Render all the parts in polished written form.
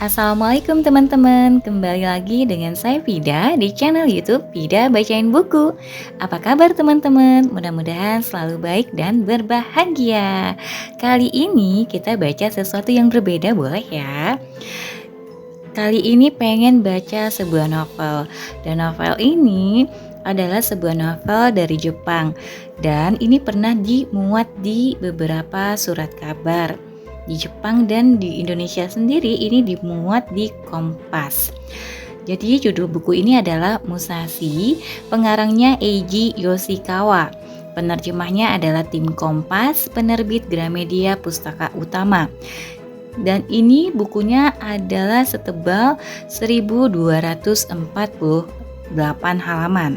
Assalamualaikum teman-teman, kembali lagi dengan saya Vida di channel YouTube Vida Bacain Buku. Apa kabar teman-teman? Mudah-mudahan selalu baik dan berbahagia. Kali ini kita baca sesuatu yang berbeda, boleh ya? Kali ini pengen baca sebuah novel, dan novel ini adalah sebuah novel dari Jepang, dan ini pernah dimuat di beberapa surat kabar di Jepang, dan di Indonesia sendiri ini dimuat di Kompas. Jadi judul buku ini adalah Musashi, pengarangnya Eiji Yoshikawa. Penerjemahnya adalah tim Kompas, penerbit Gramedia Pustaka Utama. Dan ini bukunya adalah setebal 1248 halaman.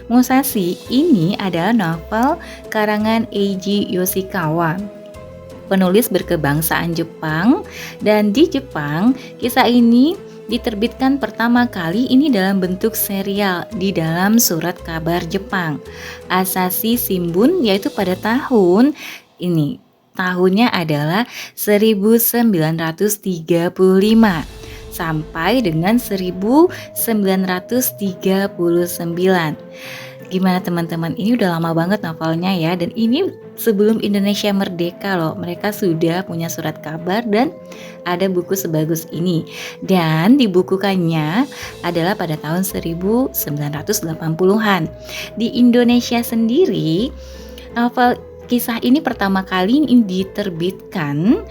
Musashi ini adalah novel karangan Eiji Yoshikawa, penulis berkebangsaan Jepang, dan di Jepang kisah ini diterbitkan pertama kali ini dalam bentuk serial di dalam surat kabar Jepang Asahi Shimbun, yaitu pada tahun ini. Tahunnya adalah 1935 sampai dengan 1939. Gimana teman-teman, ini udah lama banget novelnya ya, dan ini sebelum Indonesia merdeka loh. Mereka sudah punya surat kabar dan ada buku sebagus ini. Dan dibukukannya adalah pada tahun 1980-an. Di Indonesia sendiri, novel kisah ini pertama kali ini diterbitkan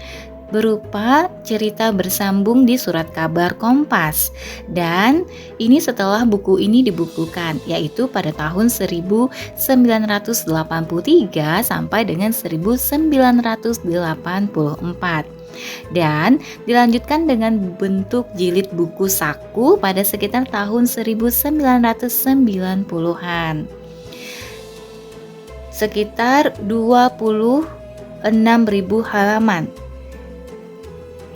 berupa cerita bersambung di surat kabar Kompas, dan ini setelah buku ini dibukukan, yaitu pada tahun 1983 sampai dengan 1984, dan dilanjutkan dengan bentuk jilid buku saku pada sekitar tahun 1990-an, sekitar 26.000 halaman.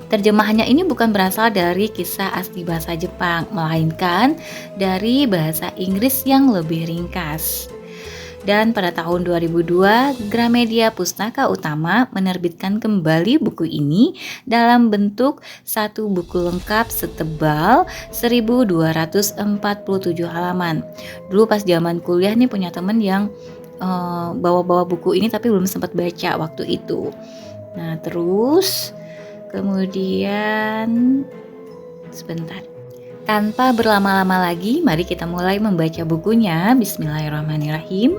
Terjemahannya ini bukan berasal dari kisah asli bahasa Jepang, melainkan dari bahasa Inggris yang lebih ringkas. Dan pada tahun 2002, Gramedia Pustaka Utama menerbitkan kembali buku ini dalam bentuk satu buku lengkap setebal 1247 halaman. Dulu pas zaman kuliah nih punya temen yang bawa-bawa buku ini tapi belum sempat baca waktu itu. Nah terus kemudian sebentar, tanpa berlama-lama lagi, mari kita mulai membaca bukunya. Bismillahirrahmanirrahim.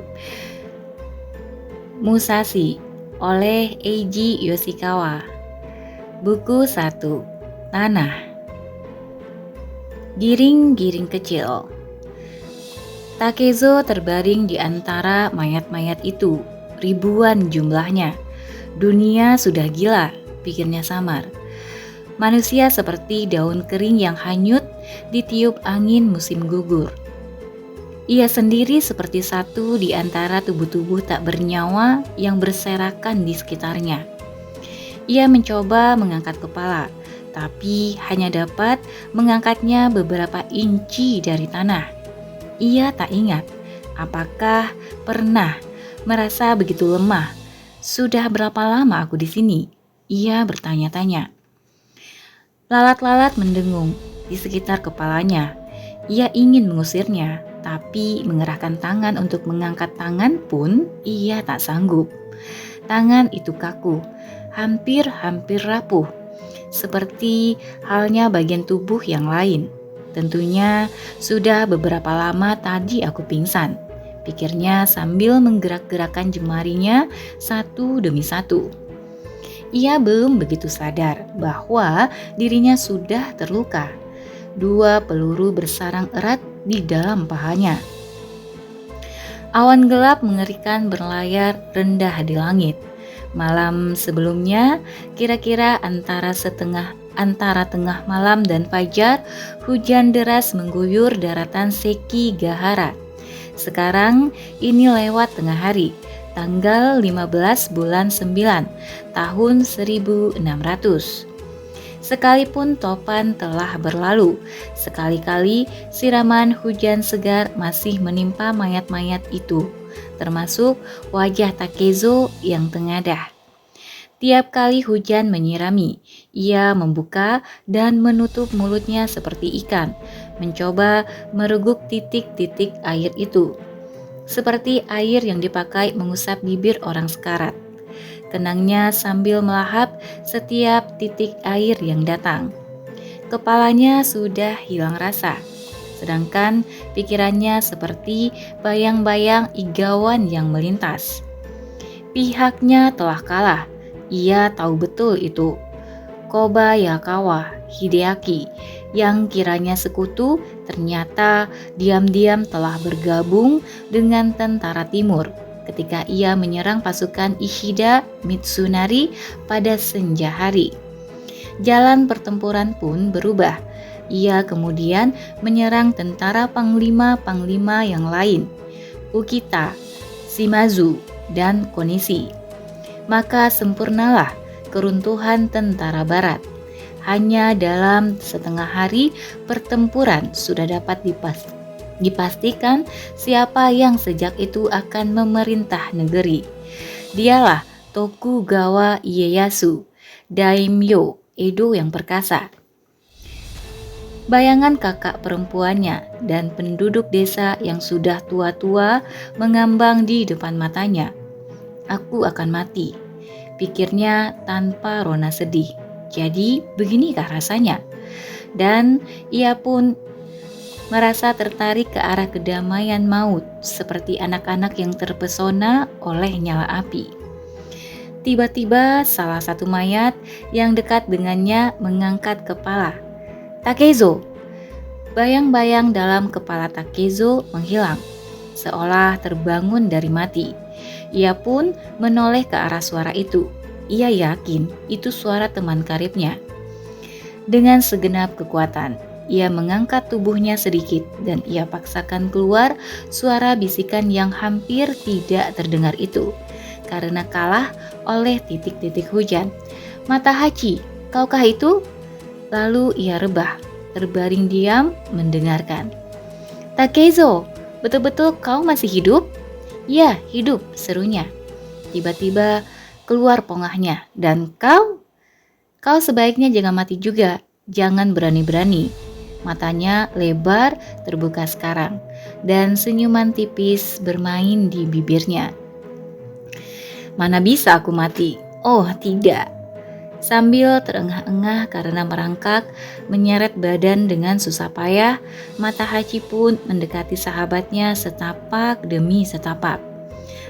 Musashi oleh Eiji Yoshikawa. Buku 1. Tanah. Giring-giring kecil. Takezo terbaring di antara mayat-mayat itu, ribuan jumlahnya. Dunia sudah gila, pikirnya samar. Manusia seperti daun kering yang hanyut ditiup angin musim gugur. Ia sendiri seperti satu di antara tubuh-tubuh tak bernyawa yang berserakan di sekitarnya. Ia mencoba mengangkat kepala, tapi hanya dapat mengangkatnya beberapa inci dari tanah. Ia tak ingat apakah pernah merasa begitu lemah. Sudah berapa lama aku di sini? Ia bertanya-tanya. Lalat-lalat mendengung di sekitar kepalanya. Ia ingin mengusirnya, tapi mengerahkan tangan untuk mengangkat tangan pun ia tak sanggup. Tangan itu kaku, hampir rapuh, seperti halnya bagian tubuh yang lain. Tentunya sudah beberapa lama tadi aku pingsan, pikirnya sambil menggerak-gerakkan jemarinya satu demi satu. Ia belum begitu sadar bahwa dirinya sudah terluka. 2 peluru bersarang erat di dalam pahanya. Awan gelap mengerikan berlayar rendah di langit. Malam sebelumnya, kira-kira antara tengah malam dan fajar, hujan deras mengguyur daratan Sekigahara. Sekarang ini lewat tengah hari, tanggal 15 bulan 9 tahun 1600. Sekalipun topan telah berlalu, sekali-kali siraman hujan segar masih menimpa mayat-mayat itu, termasuk wajah Takezo yang tengadah. Tiap kali hujan menyirami, ia membuka dan menutup mulutnya seperti ikan, mencoba mereguk titik-titik air itu, seperti air yang dipakai mengusap bibir orang sekarat. Kenangnya sambil melahap setiap titik air yang datang. Kepalanya sudah hilang rasa, sedangkan pikirannya seperti bayang-bayang igawan yang melintas. Pihaknya telah kalah, ia tahu betul itu. Kobayakawa Hideaki yang kiranya sekutu ternyata diam-diam telah bergabung dengan tentara timur ketika ia menyerang pasukan Ishida Mitsunari pada senja hari. Jalan pertempuran pun berubah. Ia kemudian menyerang tentara panglima-panglima yang lain, Ukita, Shimazu, dan Konishi. Maka sempurnalah keruntuhan tentara barat. Hanya dalam setengah hari pertempuran sudah dapat dipastikan siapa yang sejak itu akan memerintah negeri. Dialah Tokugawa Ieyasu, daimyo Edo yang perkasa. Bayangan kakak perempuannya dan penduduk desa yang sudah tua-tua mengambang di depan matanya. Aku akan mati, pikirnya tanpa rona sedih. Jadi beginikah rasanya? Dan ia pun merasa tertarik ke arah kedamaian maut seperti anak-anak yang terpesona oleh nyala api. Tiba-tiba salah satu mayat yang dekat dengannya mengangkat kepala. Takezo! Bayang-bayang dalam kepala Takezo menghilang, seolah terbangun dari mati. Ia pun menoleh ke arah suara itu. Ia yakin itu suara teman karibnya. Dengan segenap kekuatan, ia mengangkat tubuhnya sedikit dan ia paksakan keluar suara bisikan yang hampir tidak terdengar itu, karena kalah oleh titik-titik hujan. Matahachi, kaukah itu? Lalu ia rebah, terbaring diam mendengarkan. Takezo, betul-betul kau masih hidup? Ya, hidup, serunya. Tiba-tiba keluar pongahnya. Dan kau? Kau sebaiknya jangan mati juga, jangan berani-berani. Matanya lebar terbuka sekarang, dan senyuman tipis bermain di bibirnya. Mana bisa aku mati? Oh, tidak. Sambil terengah-engah karena merangkak, menyeret badan dengan susah payah, Matahachi pun mendekati sahabatnya setapak demi setapak.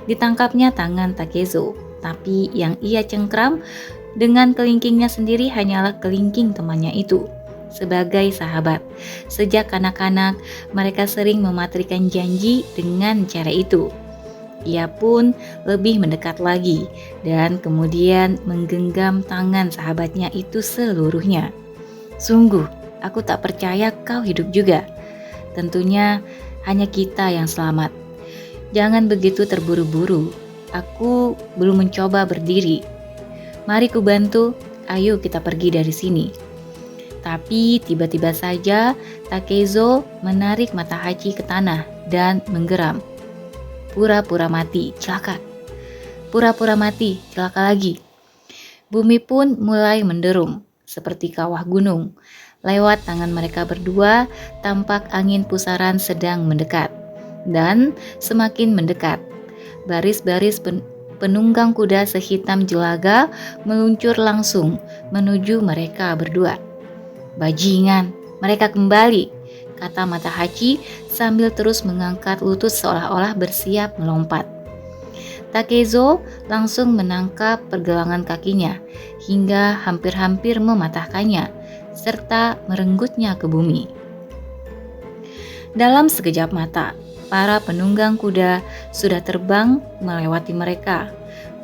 Ditangkapnya tangan Takezo, tapi yang ia cengkram dengan kelingkingnya sendiri hanyalah kelingking temannya itu. Sebagai sahabat, sejak anak-anak mereka sering mematrikan janji dengan cara itu. Ia pun lebih mendekat lagi dan kemudian menggenggam tangan sahabatnya itu seluruhnya. Sungguh, aku tak percaya kau hidup juga. Tentunya hanya kita yang selamat. Jangan begitu terburu-buru. Aku belum mencoba berdiri. Mari ku bantu, ayo kita pergi dari sini. Tapi tiba-tiba saja Takezo menarik Matahachi ke tanah dan menggeram. Pura-pura mati, celaka. Pura-pura mati, celaka lagi. Bumi pun mulai menderum, seperti kawah gunung. Lewat tangan mereka berdua, tampak angin pusaran sedang mendekat. Dan semakin mendekat. Baris-baris penunggang kuda sehitam jelaga meluncur langsung menuju mereka berdua. Bajingan, mereka kembali, kata Matahachi sambil terus mengangkat lutut seolah-olah bersiap melompat. Takezo langsung menangkap pergelangan kakinya hingga hampir-hampir mematahkannya serta merenggutnya ke bumi. Dalam sekejap mata, para penunggang kuda sudah terbang melewati mereka.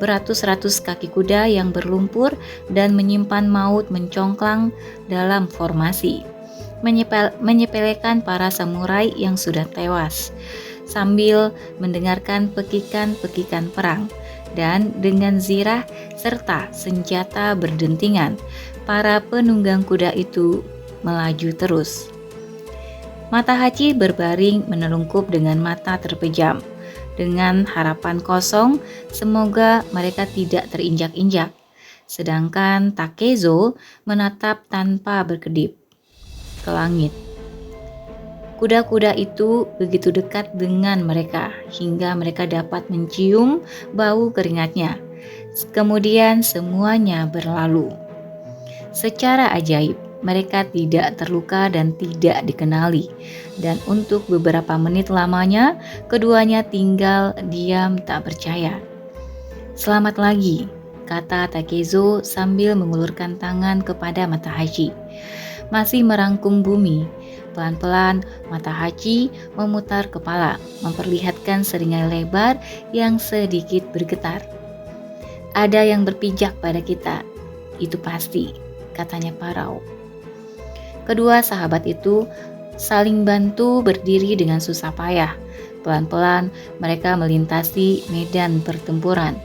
Beratus-ratus kaki kuda yang berlumpur dan menyimpan maut mencongklang dalam formasi, menyepelekan para samurai yang sudah tewas, sambil mendengarkan pekikan-pekikan perang, dan dengan zirah serta senjata berdentingan, para penunggang kuda itu melaju terus. Matahachi berbaring menelungkup dengan mata terpejam, dengan harapan kosong semoga mereka tidak terinjak-injak. sedangkan Takezo menatap tanpa berkedip ke langit. Kuda-kuda itu begitu dekat dengan mereka hingga mereka dapat mencium bau keringatnya. Kemudian semuanya berlalu. Secara ajaib, mereka tidak terluka dan tidak dikenali. Dan untuk beberapa menit lamanya, keduanya tinggal diam tak percaya. "Selamat lagi," kata Takezo sambil mengulurkan tangan kepada Matahachi. Masih merangkum bumi. Pelan-pelan Matahachi memutar kepala, memperlihatkan seringai lebar yang sedikit bergetar. "Ada yang berpijak pada kita, itu pasti," katanya parau. Kedua sahabat itu saling bantu berdiri dengan susah payah. Pelan-pelan mereka melintasi medan pertempuran,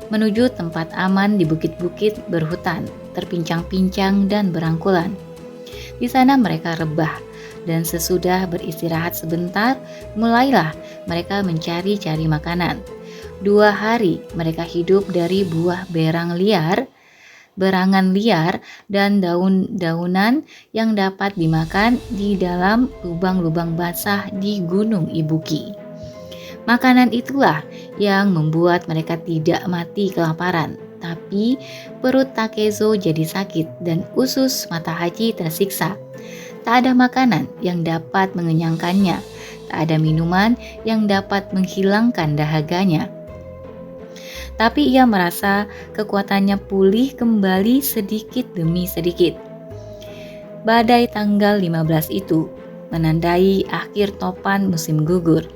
menuju tempat aman di bukit-bukit berhutan, terpincang-pincang dan berangkulan. Di sana mereka rebah, dan sesudah beristirahat sebentar, mulailah mereka mencari-cari makanan. 2 hari mereka hidup dari buah berangan liar, dan daun-daunan yang dapat dimakan di dalam lubang-lubang basah di Gunung Ibuki. Makanan itulah yang membuat mereka tidak mati kelaparan, tapi perut Takezo jadi sakit dan usus Matahachi tersiksa. Tak ada makanan yang dapat mengenyangkannya, tak ada minuman yang dapat menghilangkan dahaganya. Tapi ia merasa kekuatannya pulih kembali sedikit demi sedikit. Badai tanggal 15 itu menandai akhir topan musim gugur.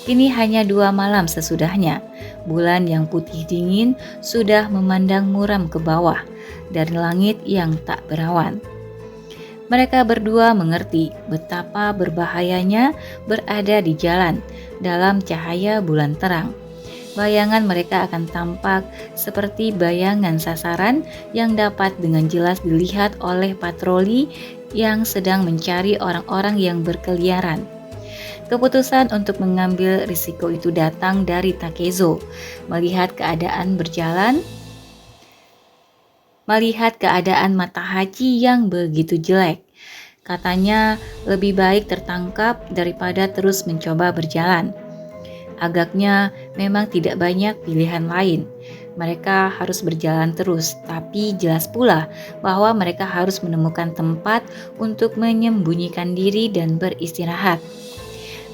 Kini hanya 2 malam sesudahnya, bulan yang putih dingin sudah memandang muram ke bawah dari langit yang tak berawan. Mereka berdua mengerti betapa berbahayanya berada di jalan dalam cahaya bulan terang. Bayangan mereka akan tampak seperti bayangan sasaran yang dapat dengan jelas dilihat oleh patroli yang sedang mencari orang-orang yang berkeliaran. Keputusan untuk mengambil risiko itu datang dari Takezo. Melihat keadaan Matahachi yang begitu jelek, katanya lebih baik tertangkap daripada terus mencoba berjalan. Agaknya memang tidak banyak pilihan lain. Mereka harus berjalan terus, tapi jelas pula bahwa mereka harus menemukan tempat untuk menyembunyikan diri dan beristirahat.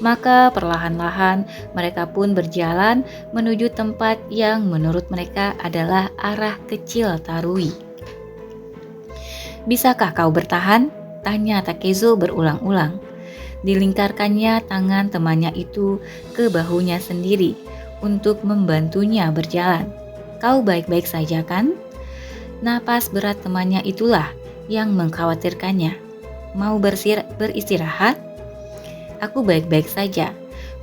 Maka perlahan-lahan mereka pun berjalan menuju tempat yang menurut mereka adalah arah kecil Tarui. "Bisakah kau bertahan?" tanya Takezo berulang-ulang. Dilingkarkannya tangan temannya itu ke bahunya sendiri untuk membantunya berjalan. "Kau baik-baik saja kan?" Napas berat temannya itulah yang mengkhawatirkannya. "Mau beristirahat?" "Aku baik-baik saja."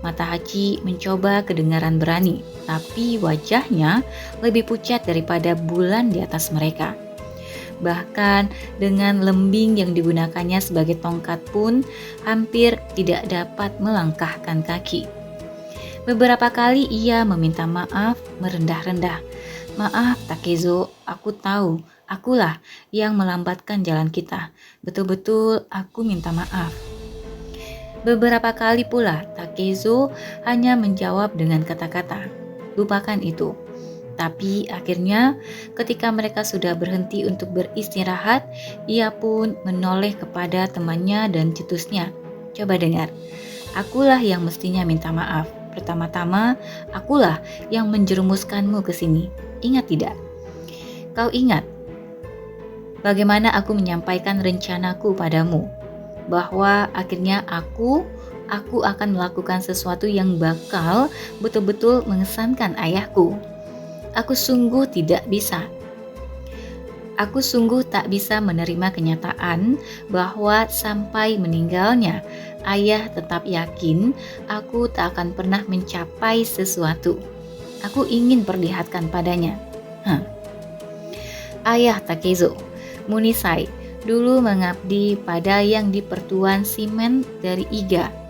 Matahachi mencoba kedengaran berani, tapi wajahnya lebih pucat daripada bulan di atas mereka. Bahkan dengan lembing yang digunakannya sebagai tongkat pun hampir tidak dapat melangkahkan kaki. Beberapa kali ia meminta maaf merendah-rendah. "Maaf Takezo, aku tahu, akulah yang melambatkan jalan kita. Betul-betul aku minta maaf." Beberapa kali pula Takezo hanya menjawab dengan kata-kata, "Lupakan itu." Tapi akhirnya ketika mereka sudah berhenti untuk beristirahat, ia pun menoleh kepada temannya dan cetusnya. "Coba dengar, akulah yang mestinya minta maaf. Pertama-tama, akulah yang menjerumuskanmu ke sini. Ingat tidak? Kau ingat bagaimana aku menyampaikan rencanaku padamu? Bahwa akhirnya aku akan melakukan sesuatu yang bakal betul-betul mengesankan ayahku. Aku sungguh tak bisa menerima kenyataan bahwa sampai meninggalnya ayah tetap yakin aku tak akan pernah mencapai sesuatu. Aku ingin perlihatkan padanya." Ayah Takezo, Munisai, dulu mengabdi pada yang di pertuan Simen dari Iga.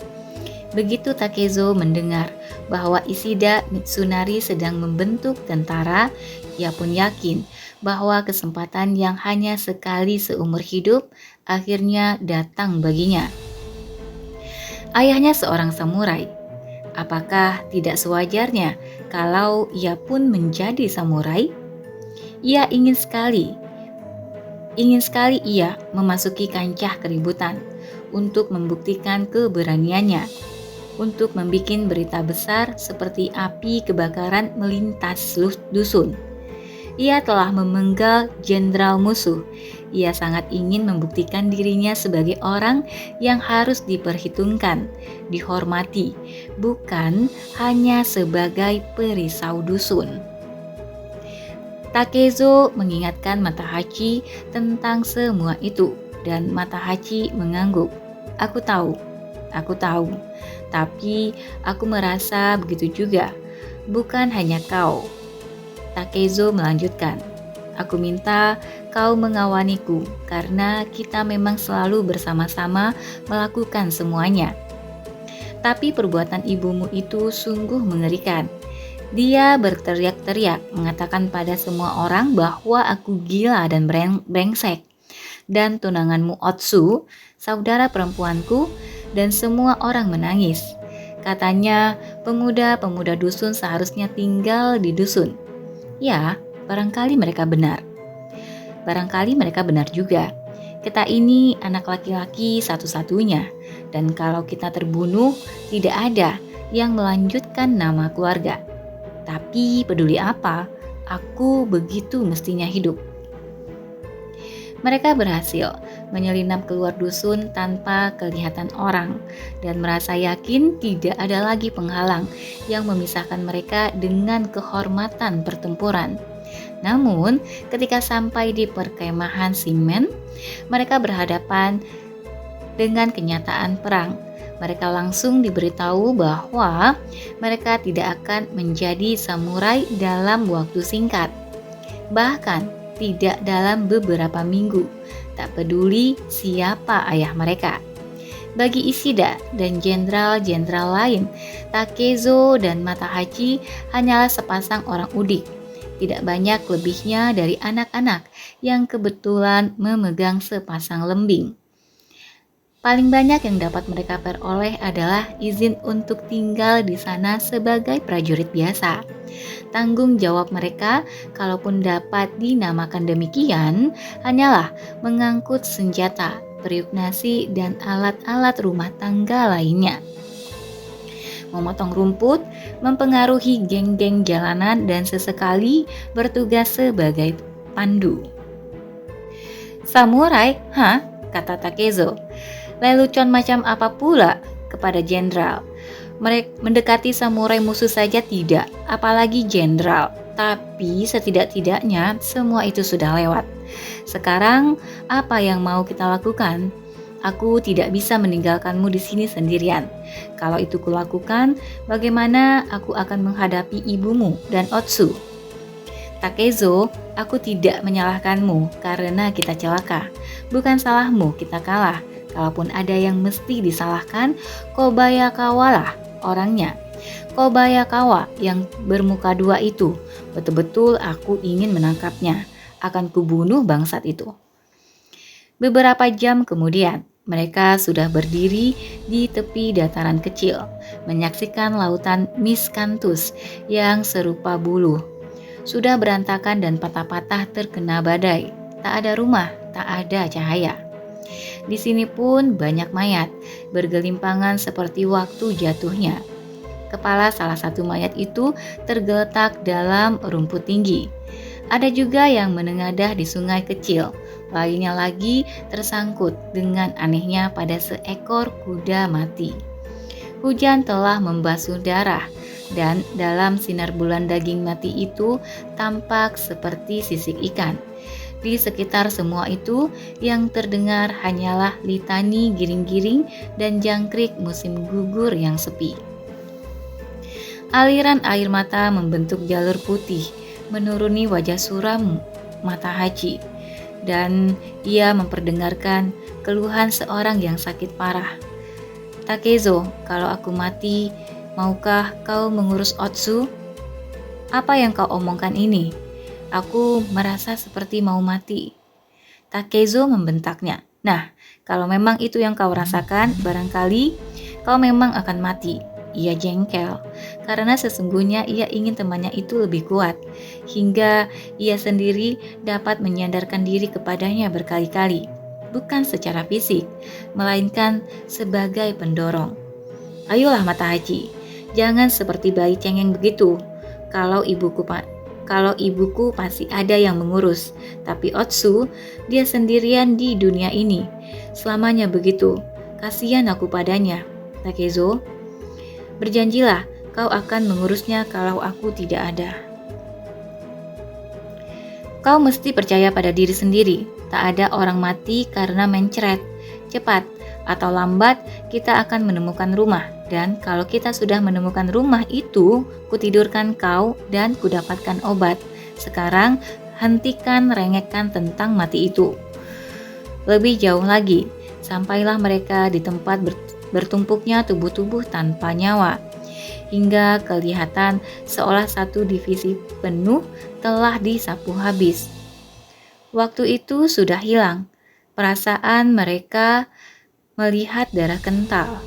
Begitu Takezo mendengar bahwa Ishida Mitsunari sedang membentuk tentara, ia pun yakin bahwa kesempatan yang hanya sekali seumur hidup akhirnya datang baginya. Ayahnya seorang samurai. Apakah tidak sewajarnya kalau ia pun menjadi samurai? Ia ingin sekali ia memasuki kancah keributan untuk membuktikan keberaniannya, untuk membuat berita besar seperti api kebakaran melintas dusun. Ia telah memenggal jenderal musuh. Ia sangat ingin membuktikan dirinya sebagai orang yang harus diperhitungkan, dihormati, bukan hanya sebagai perisau dusun. Takezo mengingatkan Matahachi tentang semua itu, dan Matahachi mengangguk. Aku tahu, tapi aku merasa begitu juga, bukan hanya kau. Takezo melanjutkan, aku minta kau mengawaniku karena kita memang selalu bersama-sama melakukan semuanya. Tapi perbuatan ibumu itu sungguh mengerikan. Dia berteriak-teriak mengatakan pada semua orang bahwa aku gila dan brengsek. Dan tunanganmu Otsu, saudara perempuanku, dan semua orang menangis. Katanya pemuda-pemuda dusun seharusnya tinggal di dusun. Ya, barangkali mereka benar. Barangkali mereka benar juga. Kita ini anak laki-laki satu-satunya, dan kalau kita terbunuh, tidak ada yang melanjutkan nama keluarga. Tapi peduli apa? Aku begitu mestinya hidup. Mereka berhasil menyelinap keluar dusun tanpa kelihatan orang dan merasa yakin tidak ada lagi penghalang yang memisahkan mereka dengan kehormatan pertempuran. Namun, ketika sampai di perkemahan Shimen, mereka berhadapan dengan kenyataan perang. Mereka langsung diberitahu bahwa mereka tidak akan menjadi samurai dalam waktu singkat. Bahkan tidak dalam beberapa minggu, tak peduli siapa ayah mereka. Bagi Ishida dan jenderal-jenderal lain, Takezo dan Matahachi hanyalah sepasang orang udik. Tidak banyak lebihnya dari anak-anak yang kebetulan memegang sepasang lembing. Paling banyak yang dapat mereka peroleh adalah izin untuk tinggal di sana sebagai prajurit biasa. Tanggung jawab mereka, kalaupun dapat dinamakan demikian, hanyalah mengangkut senjata, periuk nasi, dan alat-alat rumah tangga lainnya. Memotong rumput, mempengaruhi geng-geng jalanan, dan sesekali bertugas sebagai pandu. Samurai? Hah? Kata Takezo. Lelucon macam apa pula kepada jenderal? Mereka mendekati samurai musuh saja tidak, apalagi jenderal. Tapi setidak-tidaknya semua itu sudah lewat. Sekarang apa yang mau kita lakukan? Aku tidak bisa meninggalkanmu di sini sendirian. Kalau itu kulakukan, bagaimana aku akan menghadapi ibumu dan Otsu? Takezo, aku tidak menyalahkanmu karena kita celaka. Bukan salahmu kita kalah. Kalaupun ada yang mesti disalahkan, Kobayakawa lah orangnya. Kobayakawa yang bermuka dua itu, betul-betul aku ingin menangkapnya. Akan kubunuh bangsat itu. Beberapa jam kemudian, mereka sudah berdiri di tepi dataran kecil, menyaksikan lautan miskanthus yang serupa buluh. Sudah berantakan dan patah-patah terkena badai. Tak ada rumah, tak ada cahaya. Di sini pun banyak mayat, bergelimpangan seperti waktu jatuhnya. Kepala salah satu mayat itu tergeletak dalam rumput tinggi. Ada juga yang menengadah di sungai kecil, lainnya lagi tersangkut dengan anehnya pada seekor kuda mati. Hujan telah membasuh darah, dan dalam sinar bulan daging mati itu tampak seperti sisik ikan. Di sekitar semua itu, yang terdengar hanyalah litani giring-giring dan jangkrik musim gugur yang sepi. Aliran air mata membentuk jalur putih, menuruni wajah suram Matahachi, dan ia memperdengarkan keluhan seorang yang sakit parah. Takezo, kalau aku mati, maukah kau mengurus Otsu? Apa yang kau omongkan ini? Aku merasa seperti mau mati. Takezo membentaknya. Nah, kalau memang itu yang kau rasakan, barangkali kau memang akan mati. Ia jengkel, karena sesungguhnya ia ingin temannya itu lebih kuat, hingga ia sendiri dapat menyandarkan diri kepadanya berkali-kali. Bukan secara fisik, melainkan sebagai pendorong. Ayolah Matahachi, jangan seperti bayi cengeng begitu. Kalau ibuku kalau ibuku pasti ada yang mengurus, tapi Otsu, dia sendirian di dunia ini. Selamanya begitu. Kasihan aku padanya. Takezo, berjanjilah kau akan mengurusnya kalau aku tidak ada. Kau mesti percaya pada diri sendiri. Tak ada orang mati karena mencret. Cepat atau lambat kita akan menemukan rumah. Dan kalau kita sudah menemukan rumah itu, kutidurkan kau dan kudapatkan obat. Sekarang hentikan rengekkan tentang mati itu. Lebih jauh lagi, sampailah mereka di tempat bertumpuknya tubuh-tubuh tanpa nyawa. Hingga kelihatan seolah satu divisi penuh telah disapu habis. Waktu itu sudah hilang. Perasaan mereka melihat darah kental.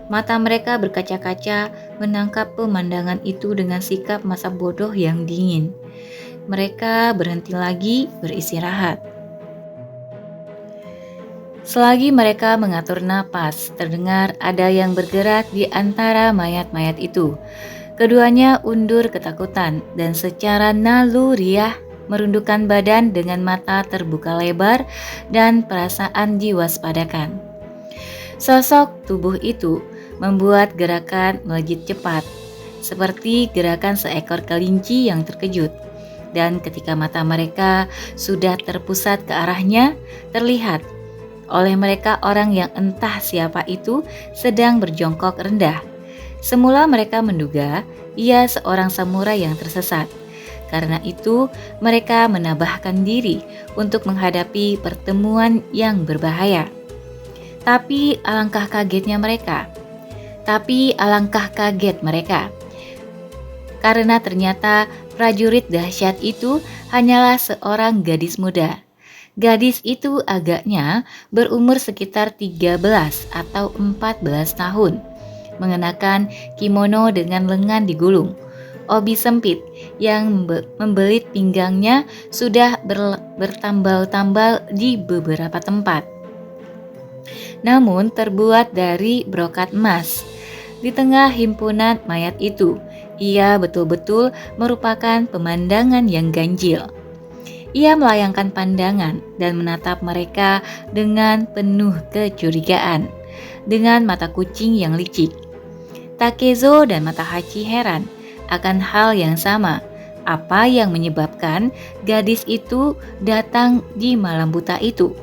Mata mereka berkaca-kaca menangkap pemandangan itu dengan sikap masa bodoh yang dingin. Mereka berhenti lagi beristirahat. Selagi mereka mengatur napas, terdengar ada yang bergerak di antara mayat-mayat itu. Keduanya undur ketakutan dan secara naluriah merundukkan badan dengan mata terbuka lebar dan perasaan diwaspadakan. Sosok tubuh itu membuat gerakan melejit cepat, seperti gerakan seekor kelinci yang terkejut. Dan ketika mata mereka sudah terpusat ke arahnya, terlihat oleh mereka orang yang entah siapa itu sedang berjongkok rendah. Semula mereka menduga ia seorang samurai yang tersesat. Karena itu mereka menabahkan diri untuk menghadapi pertemuan yang berbahaya. Tapi alangkah kaget mereka. Karena ternyata prajurit dahsyat itu hanyalah seorang gadis muda. Gadis itu agaknya berumur sekitar 13 atau 14 tahun, mengenakan kimono dengan lengan digulung. Obi sempit yang membelit pinggangnya sudah bertambal-tambal di beberapa tempat. Namun terbuat dari brokat emas. Di tengah himpunan mayat itu, ia betul-betul merupakan pemandangan yang ganjil. Ia melayangkan pandangan dan menatap mereka dengan penuh kecurigaan, dengan mata kucing yang licik. Takezo dan Matahachi heran akan hal yang sama. Apa yang menyebabkan gadis itu datang di malam buta itu?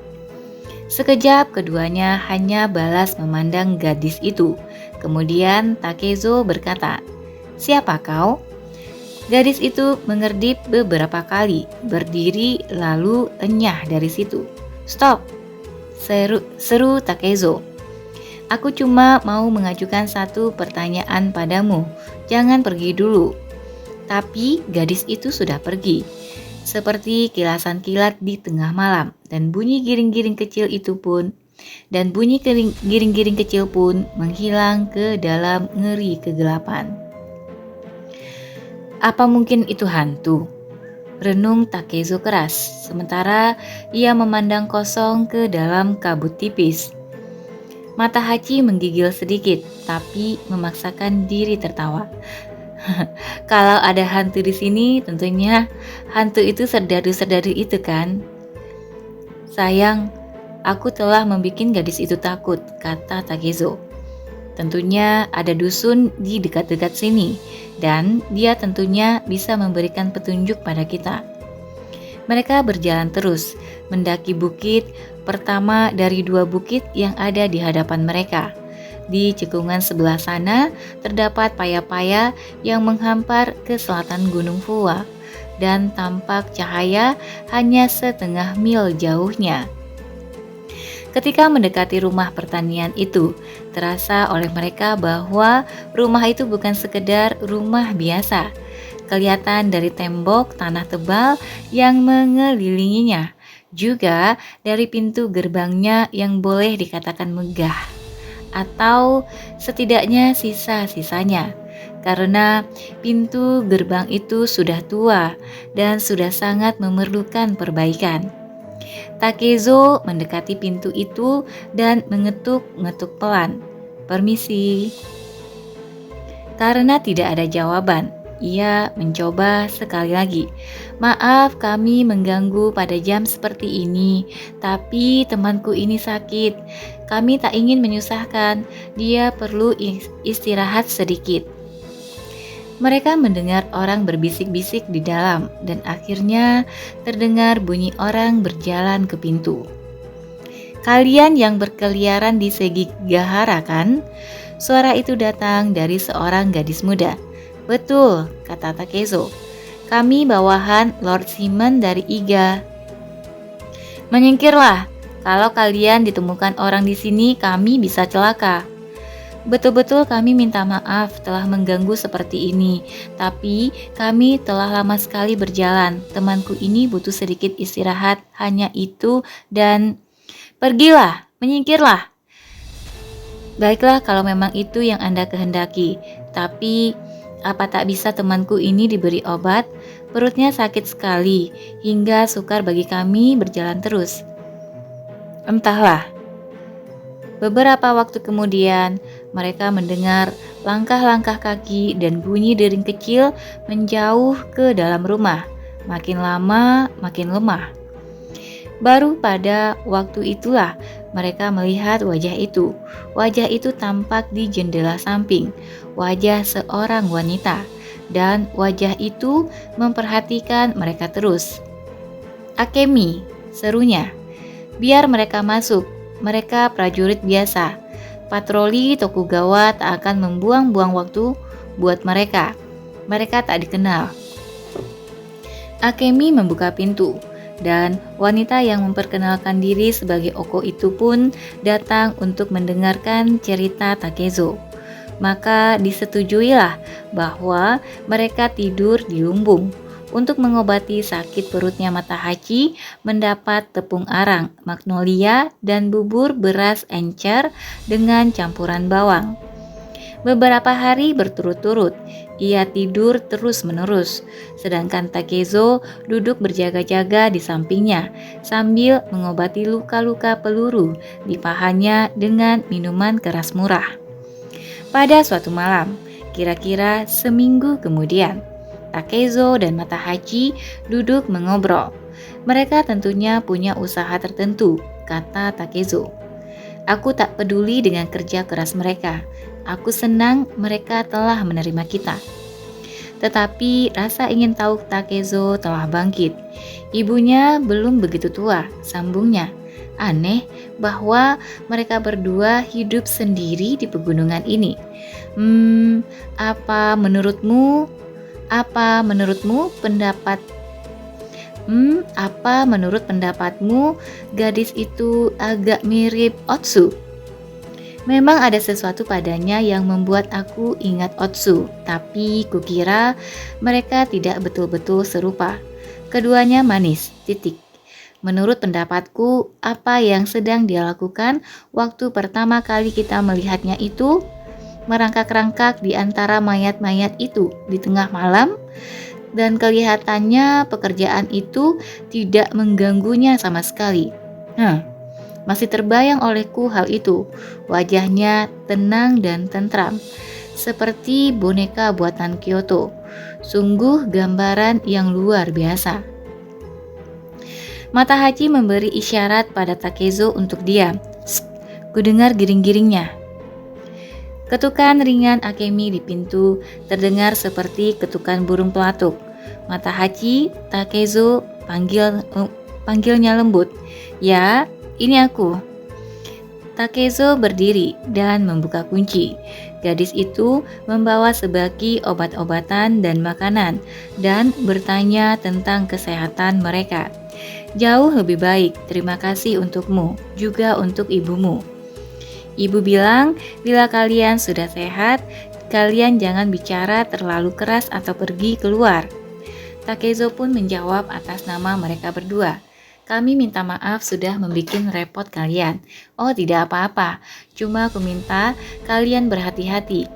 Sekejap keduanya hanya balas memandang gadis itu. Kemudian Takezo berkata, "Siapa kau?" Gadis itu mengerdip beberapa kali, berdiri lalu enyah dari situ. "Stop!" seru Takezo. "Aku cuma mau mengajukan satu pertanyaan padamu. Jangan pergi dulu." Tapi gadis itu sudah pergi, seperti kilasan kilat di tengah malam, dan bunyi giring-giring kecil pun menghilang ke dalam ngeri kegelapan. Apa mungkin itu hantu? Renung Takezo keras, sementara ia memandang kosong ke dalam kabut tipis. Matahachi menggigil sedikit, tapi memaksakan diri tertawa. Kalau ada hantu di sini, tentunya hantu itu serdadu-serdadu itu kan? Sayang, aku telah membuat gadis itu takut, kata Takezo. Tentunya ada dusun di dekat-dekat sini, dan dia tentunya bisa memberikan petunjuk pada kita. Mereka berjalan terus, mendaki bukit pertama dari 2 bukit yang ada di hadapan mereka. Di cekungan sebelah sana terdapat paya-paya yang menghampar ke selatan Gunung Fuwa, dan tampak cahaya hanya setengah mil jauhnya. Ketika mendekati rumah pertanian itu, terasa oleh mereka bahwa rumah itu bukan sekedar rumah biasa. kelihatan dari tembok tanah tebal yang mengelilinginya, juga dari pintu gerbangnya yang boleh dikatakan megah, atau setidaknya sisa-sisanya, karena pintu gerbang itu sudah tua dan sudah sangat memerlukan perbaikan. Takezo mendekati pintu itu dan mengetuk-ngetuk pelan. "Permisi." Karena tidak ada jawaban, ia mencoba sekali lagi. "Maaf kami mengganggu pada jam seperti ini, tapi temanku ini sakit. Kami tak ingin menyusahkan, dia perlu istirahat sedikit." Mereka mendengar orang berbisik-bisik di dalam dan akhirnya terdengar bunyi orang berjalan ke pintu. "Kalian yang berkeliaran di Sekigahara kan?" Suara itu datang dari seorang gadis muda. "Betul," kata Takezo. "Kami bawahan Lord Simon dari Iga." "Menyingkirlah, kalau kalian ditemukan orang di sini kami bisa celaka." "Betul-betul kami minta maaf telah mengganggu seperti ini, tapi kami telah lama sekali berjalan. Temanku ini butuh sedikit istirahat, hanya itu dan..." "Pergilah, menyingkirlah." "Baiklah kalau memang itu yang Anda kehendaki, tapi apa tak bisa temanku ini diberi obat? Perutnya sakit sekali, hingga sukar bagi kami berjalan terus." "Entahlah." Beberapa waktu kemudian, mereka mendengar langkah-langkah kaki dan bunyi dering kecil menjauh ke dalam rumah. Makin lama, makin lemah. Baru pada waktu itulah mereka melihat wajah itu. Wajah itu tampak di jendela samping, wajah seorang wanita, dan wajah itu memperhatikan mereka terus. "Akemi," serunya. "Biar mereka masuk. Mereka prajurit biasa. Patroli Tokugawa tak akan membuang-buang waktu buat mereka. Mereka tak dikenal." Akemi membuka pintu, dan wanita yang memperkenalkan diri sebagai Oko itu pun datang untuk mendengarkan cerita Takezo. Maka disetujuilah bahwa mereka tidur di lumbung. Untuk mengobati sakit perutnya, Matahachi mendapat tepung arang, magnolia, dan bubur beras encer dengan campuran bawang. Beberapa hari berturut-turut, ia tidur terus-menerus, sedangkan Takezo duduk berjaga-jaga di sampingnya sambil mengobati luka-luka peluru di pahanya dengan minuman keras murah. Pada suatu malam, kira-kira seminggu kemudian, Takezo dan Matahachi duduk mengobrol. "Mereka tentunya punya usaha tertentu," kata Takezo. "Aku tak peduli dengan kerja keras mereka. Aku senang mereka telah menerima kita." Tetapi rasa ingin tahu Takezo telah bangkit. "Ibunya belum begitu tua," sambungnya. "Aneh bahwa mereka berdua hidup sendiri di pegunungan ini. Apa menurutmu pendapatmu gadis itu agak mirip Otsu?" "Memang ada sesuatu padanya yang membuat aku ingat Otsu, tapi kukira mereka tidak betul-betul serupa. Keduanya manis, titik. Menurut pendapatku, apa yang sedang dia lakukan waktu pertama kali kita melihatnya itu? Merangkak-rangkak di antara mayat-mayat itu di tengah malam, dan kelihatannya pekerjaan itu tidak mengganggunya sama sekali. Masih terbayang olehku hal itu. Wajahnya tenang dan tentram, seperti boneka buatan Kyoto. Sungguh gambaran yang luar biasa." Matahachi memberi isyarat pada Takezo untuk diam. "Kudengar giring-giringnya." Ketukan ringan Akemi di pintu terdengar seperti ketukan burung pelatuk. "Matahachi," Takezo panggilnya lembut. "Ya, ini aku." Takezo berdiri dan membuka kunci. Gadis itu membawa sebagi obat-obatan dan makanan dan bertanya tentang kesehatan mereka. "Jauh lebih baik, terima kasih untukmu, juga untuk ibumu. Ibu bilang bila kalian sudah sehat, Kalian jangan bicara terlalu keras atau pergi keluar. Takezo pun menjawab atas nama mereka berdua. Kami minta maaf sudah membuat repot kalian. Oh, tidak apa-apa. Cuma aku minta kalian berhati-hati.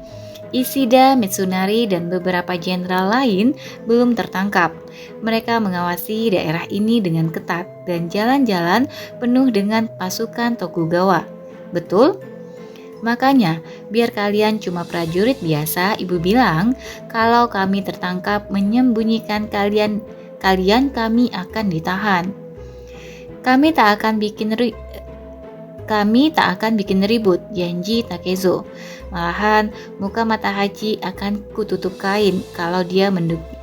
Ishida, Mitsunari, dan beberapa jenderal lain belum tertangkap. Mereka mengawasi daerah ini dengan ketat dan jalan-jalan penuh dengan pasukan Tokugawa. Betul? Makanya, biar kalian cuma prajurit biasa, ibu bilang, kalau kami tertangkap menyembunyikan kalian kami akan ditahan. Kami tak akan bikin ribut, janji Takezo. Malahan, muka mata Hachi akan kututup kain kalau dia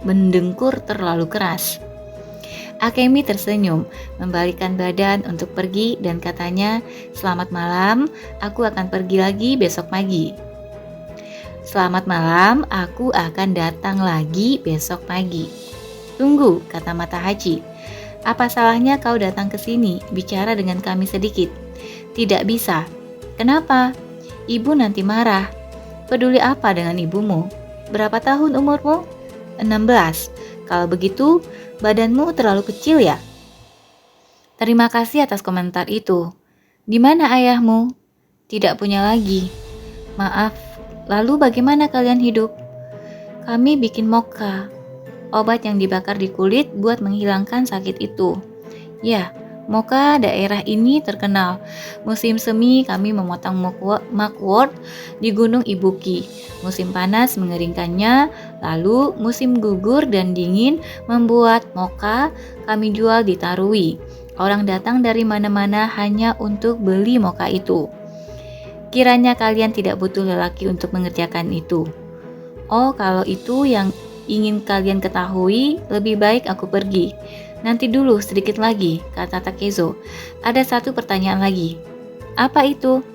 mendengkur terlalu keras. Akemi tersenyum, membalikkan badan untuk pergi dan katanya, "Selamat malam, aku akan pergi lagi besok pagi." "Selamat malam, aku akan datang lagi besok pagi." "Tunggu," kata mata Hachi. "Apa salahnya kau datang ke sini, bicara dengan kami sedikit?" "Tidak bisa." "Kenapa?" "Ibu nanti marah." "Peduli apa dengan ibumu? Berapa tahun umurmu?" 16. "Kalau begitu, badanmu terlalu kecil ya?" "Terima kasih atas komentar itu." "Di mana ayahmu?" "Tidak punya lagi." "Maaf, lalu bagaimana kalian hidup?" "Kami bikin mocha, obat yang dibakar di kulit buat menghilangkan sakit itu." "Ya, mocha daerah ini terkenal. Musim semi kami memotong mugwort di Gunung Ibuki. Musim panas mengeringkannya, lalu musim gugur dan dingin membuat mocha kami jual di Tarui. Orang datang dari mana-mana hanya untuk beli mocha itu. Kiranya kalian tidak butuh lelaki untuk mengerjakan itu." "Oh, kalau itu yang ingin kalian ketahui, lebih baik aku pergi." "Nanti dulu sedikit lagi," kata Takezo. "Ada satu pertanyaan lagi." "Apa itu?"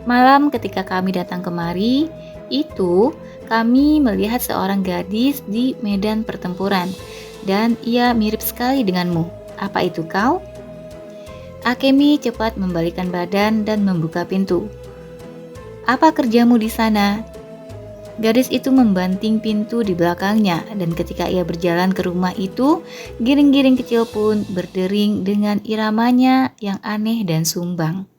"Malam ketika kami datang kemari, itu kami melihat seorang gadis di medan pertempuran, dan ia mirip sekali denganmu. Apa itu kau?" Akemi cepat membalikkan badan dan membuka pintu. "Apa kerjamu di sana?" Gadis itu membanting pintu di belakangnya, dan ketika ia berjalan ke rumah itu, giring-giring kecil pun berdering dengan iramanya yang aneh dan sumbang.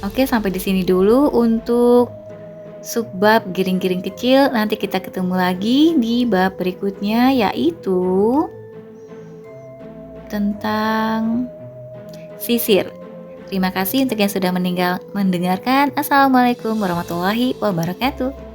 Oke, sampai di sini dulu untuk subbab giring-giring kecil. Nanti kita ketemu lagi di bab berikutnya, yaitu tentang sisir. Terima kasih untuk yang sudah mendengarkan. Assalamualaikum warahmatullahi wabarakatuh.